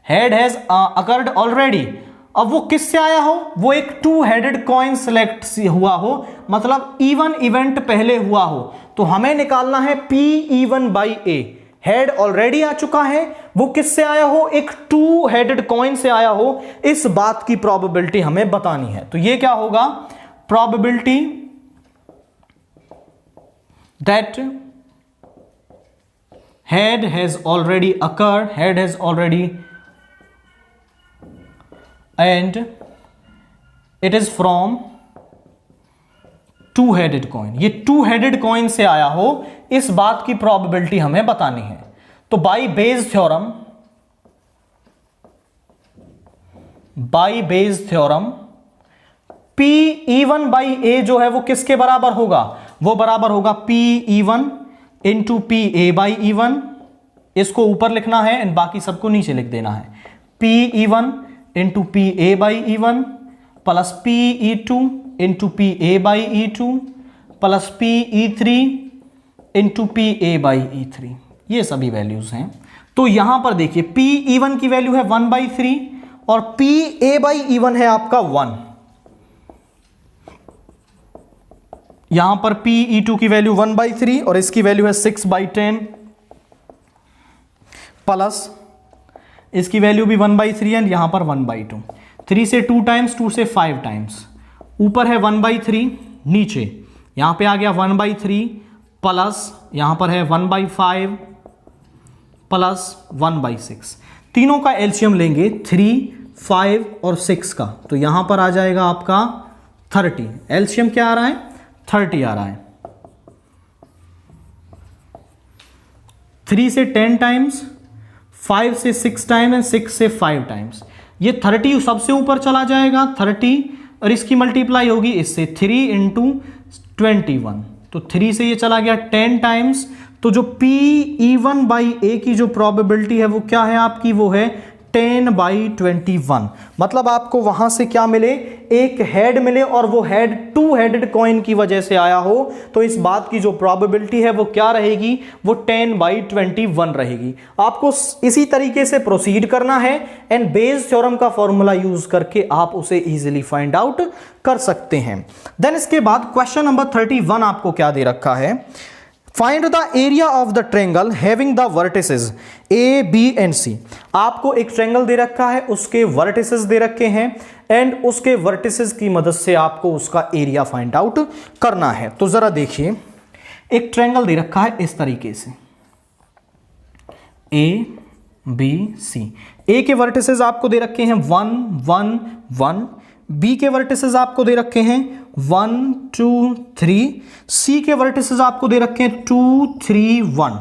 हेड हैज अकर्ड ऑलरेडी। अब वो किससे आया हो, वो एक 2-हेडेड कॉइन सिलेक्ट हुआ हो, मतलब E1 इवेंट पहले हुआ हो। तो हमें निकालना है PE1/A। हेड ऑलरेडी आ चुका है, वो किससे आया हो, एक टू हेडेड कॉइन से आया हो, इस बात की प्रोबेबिलिटी हमें बतानी है। तो ये क्या होगा, probability that head has already occurred, head has already, and it is from two headed coin, ये टू हेडेड कॉइन से आया हो, इस बात की प्रोबेबिलिटी हमें बतानी है। तो by Bayes theorem, by Bayes theorem P E1 by A जो है वो किसके बराबर होगा, वो बराबर होगा P E1 into P A by E1, इसको ऊपर लिखना है एंड बाकी सबको नीचे लिख देना है। P E1 into P A by E1 plus P E2 into P A by E2 plus P E3 into P A by E3, ये सभी वैल्यूज हैं। तो यहां पर देखिए P E1 की वैल्यू है 1/3 और P A बाई E1 है आपका 1। यहां पर P E2 की वैल्यू 1/3 और इसकी वैल्यू है 6/10 प्लस इसकी वैल्यू भी 1/3 एंड यहां पर 1/2। 3 से 2 टाइम्स, 2 से 5 टाइम्स, ऊपर है 1/3, नीचे यहां पे आ गया 1/3 प्लस यहां पर है 1/5 प्लस 1/6। तीनों का एलसीएम लेंगे 3, 5 और 6 का, तो यहां पर आ जाएगा आपका 30। एलसीएम क्या आ रहा है, 30 आ रहा है। 3 से 10 टाइम्स, 5 से 6 टाइम एंड 6 से 5 टाइम्स, ये 30 सबसे ऊपर चला जाएगा 30 और इसकी मल्टीप्लाई होगी इससे 3 इंटू 21, तो 3 से ये चला गया 10 टाइम्स। तो जो P E1 बाई A की जो प्रोबेबिलिटी है वो क्या है आपकी, वो है 10/21। मतलब आपको वहां से क्या मिले, एक हेड मिले और वो हेड टू हेडेड कॉइन की वजह से आया हो, तो इस बात की जो प्रोबेबिलिटी है वो क्या रहेगी, वो 10/21 रहेगी। आपको इसी तरीके से प्रोसीड करना है एंड बेज थ्योरम का फॉर्मूला यूज करके आप उसे इजीली फाइंड आउट कर सकते हैं। देन इसके बाद क्वेश्चन नंबर 31 आपको क्या दे रखा है, find the area of the triangle having the vertices A B and C. आपको एक ट्रायंगल दे रखा है, उसके वर्टिसेस दे रखे हैं एंड उसके वर्टिसेस की मदद से आपको उसका एरिया फाइंड आउट करना है। तो जरा देखिए, एक ट्रायंगल दे रखा है इस तरीके से ए बी सी। ए के वर्टिसेस आपको दे रखे हैं 1 1 1, बी के वर्टिसेस आपको दे रखे हैं 1 2 3, सी के वर्टिसेस आपको दे रखे हैं 2 3 1।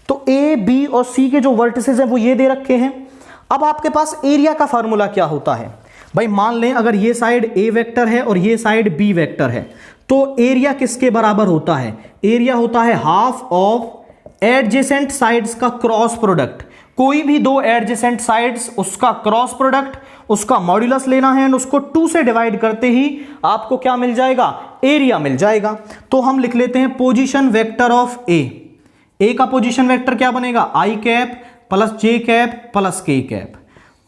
तो ए बी और सी के जो वर्टिसेस हैं वो ये दे रखे हैं। अब आपके पास एरिया का फार्मूला क्या होता है भाई, मान लें अगर ये साइड ए वेक्टर है और ये साइड बी वेक्टर है, तो एरिया किसके बराबर होता है, एरिया होता है हाफ ऑफ एडजेसेंट साइड्स का क्रॉस प्रोडक्ट। कोई भी दो एडजेसेंट साइड्स, उसका क्रॉस प्रोडक्ट, उसका मॉड्यूलस लेना है एंड उसको 2 से डिवाइड करते ही आपको क्या मिल जाएगा, एरिया मिल जाएगा। तो हम लिख लेते हैं position vector of A. A का पोजीशन वेक्टर क्या बनेगा, i cap plus j cap plus k cap.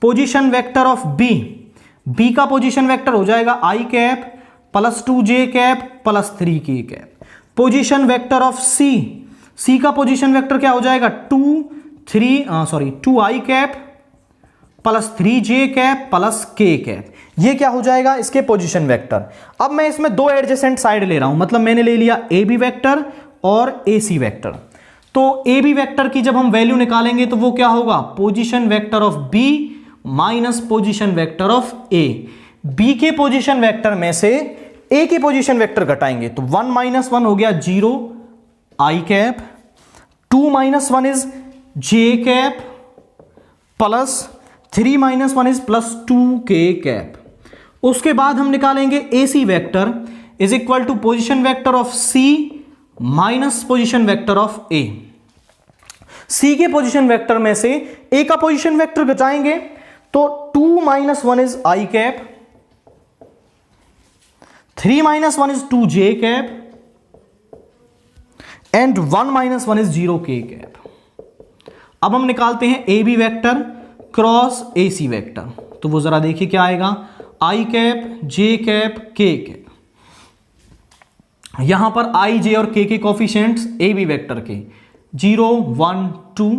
Position vector of B, B का पोजीशन वेक्टर हो जाएगा i cap plus 2j cap plus 3k cap. Position vector of C, C का पोजीशन वेक्टर क्या हो जाएगा 2i cap plus 3j cap plus k cap. ये क्या हो जाएगा, इसके पोजीशन वेक्टर। अब मैं इसमें दो एडजेसेंट साइड ले रहा हूं, मतलब मैंने ले लिया ए बी वेक्टर और ए सी वेक्टर। तो ए बी वेक्टर की जब हम वैल्यू निकालेंगे तो वो क्या होगा, position vector of B minus position vector of A. B के पोजीशन वेक्टर में से ए के पोजीशन वेक्टर घटाएंगे तो 1 - 1 हो गया 0 I cap, 2 - 1 is J cap plus 3 - 1 is plus 2k cap. उसके बाद हम निकालेंगे A C vector is equal to position vector of C minus position vector of A. C के पोजीशन वेक्टर में से ए का पोजीशन वेक्टर घटाएंगे तो 2 - 1 is i cap, 3 - 1 is 2j cap and 1 - 1 is 0k cap. अब हम निकालते हैं A B vector cross A C vector, तो वो जरा देखिए क्या आएगा, i cap j cap k cap. यहां पर आई जे और के कोफिशिएंट्स ए बी वेक्टर के 0 1 2,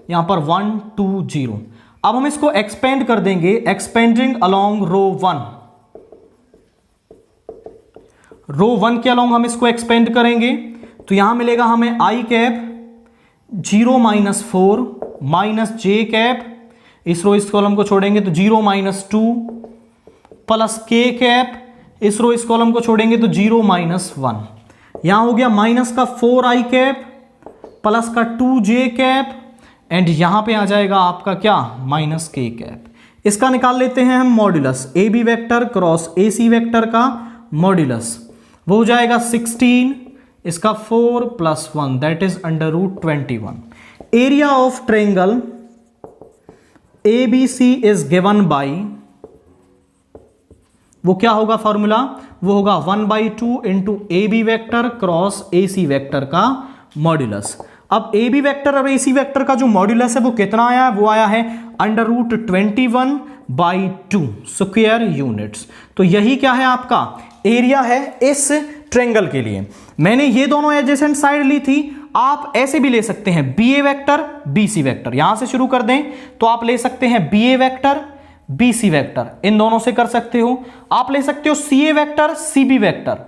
यहां पर 1 2 0। अब हम इसको एक्सपेंड कर देंगे, एक्सपेंडिंग अलोंग रो 1, रो 1 के अलोंग हम इसको एक्सपेंड करेंगे तो यहां मिलेगा हमें आई कैप 0 माइनस 4 माइनस जे कैप, इस रो इस कॉलम को छोड़ेंगे तो 0 माइनस 2 प्लस के कैप, इस रो इस कॉलम को छोड़ेंगे तो 0 माइनस 1। यहां हो गया माइनस का 4 आई कैप प्लस का 2 जे कैप एंड यहां पे आ जाएगा आपका क्या, माइनस के कैप। इसका निकाल लेते हैं हम modulus, A B vector cross A C vector का मॉड्यूलस, वो हो जाएगा 16, इसका 4 plus 1 that is under root 21। Area of triangle ABC is given by, वो क्या होगा फॉर्मूला, वो होगा 1/2 into A B vector cross A C vector का मॉड्यूलस। अब ए बी वैक्टर और ए सी वैक्टर का जो मॉड्यूलस है वो कितना आया है, वो आया है अंडर रूट 21/2 स्क्वायर यूनिट्स। तो यही क्या है आपका एरिया है इस ट्रायंगल के लिए। मैंने ये दोनों एडजेसेंट साइड ली थी, आप ऐसे भी ले सकते हैं बी ए वैक्टर बी सी वैक्टर, यहां से शुरू कर दें तो आप ले सकते हैं बी ए वैक्टर बी सी वैक्टर, इन दोनों से कर सकते हो। आप ले सकते हो सी ए वैक्टर सी बी वैक्टर,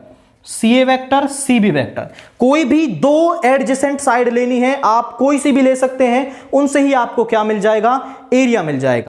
सी ए वैक्टर सी बी वैक्टर, कोई भी दो एडजेसेंट साइड लेनी है आप कोई सी भी ले सकते हैं, उनसे ही आपको क्या मिल जाएगा, एरिया मिल जाएगा।